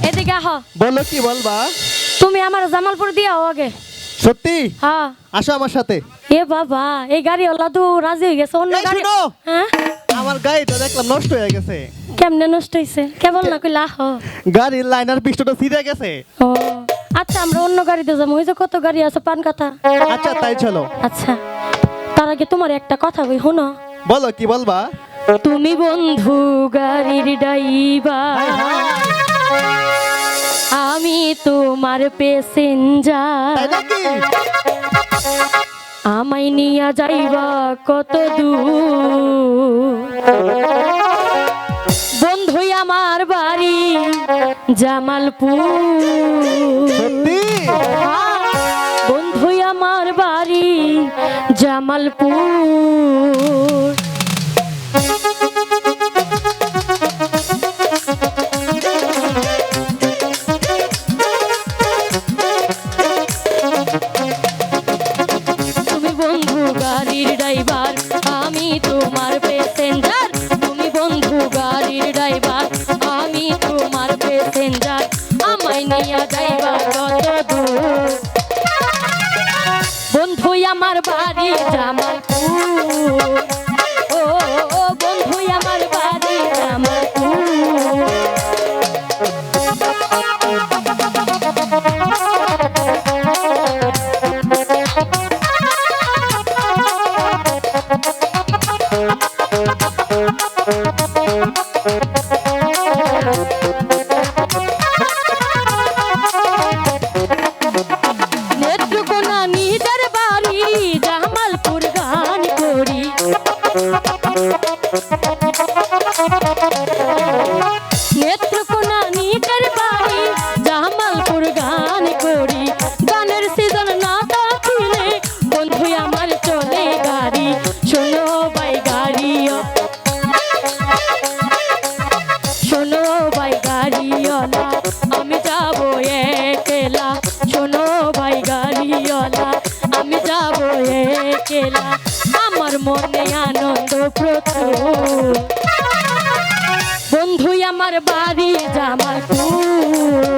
এদিকে আহ। বলো কি বলবা? তুমি আমার জামালপুর দিয়ে আগে। সত্যি? হ্যাঁ আসো আমার সাথে। এ বাবা এই গাড়িওয়ালা তো রাজি হয়ে গেছে অন্য এই গাড়ি। শুনো, হ্যাঁ আমার গাড়িটা দেখলাম নষ্ট হয়ে গেছে। কেমনে নষ্ট হইছে কেবল না কইলা আহ। গাড়ির লাইনার পিস্টনটা ছিঁড়ে গেছে। ও আচ্ছা আমরা অন্য গাড়িতে যাবো, ওই যে কত গাড়ি আছে পান কথা। আচ্ছা তাই চলো। আচ্ছা তার আগে তোমার একটা কথা কই শোনো। বলো কি বলবা? তুমি বন্ধু গাড়ির ড্রাইভার, আমি তোমার তাই প্যাসেঞ্জার, নাকি? আমায় নিয়া যাইবা কত দূর। বন্ধু আমার বাড়ি জামালপুর। সত্যি? বন্ধু আমার বাড়ি জামালপুর। তুমি বন্ধু গাড়ির ড্রাইভার, আমি তোমার প্যাসেঞ্জার। তুমি বন্ধু গাড়ির ড্রাইভার, আমি তোমার প্যাসেঞ্জার, আমায় নিয়ে যাইবা কত দূর। বন্ধু আমার বাড়ি জামালপুর। ও ও বন্ধু আমার বাড়ি জামালপুর। নেত্রকোনা নিজের বাড়ি জামালপুর গান করি। নেত্রকোনা নিজের বাড়ি জামালপুর গান করি। গানের সিজন না থাকিলে বন্ধু আমার চলে গাড়ি। শোনো ভাই গাড়িও, শোনো ভাই গাড়িওয়ালা, আমি যাবো একলা। শোনো ভাই গাড়িওয়ালা, আমি যাবো একলা। আমার মনে আনন্দ প্রচুর। বন্ধু আমার বাড়ি জামালপুর।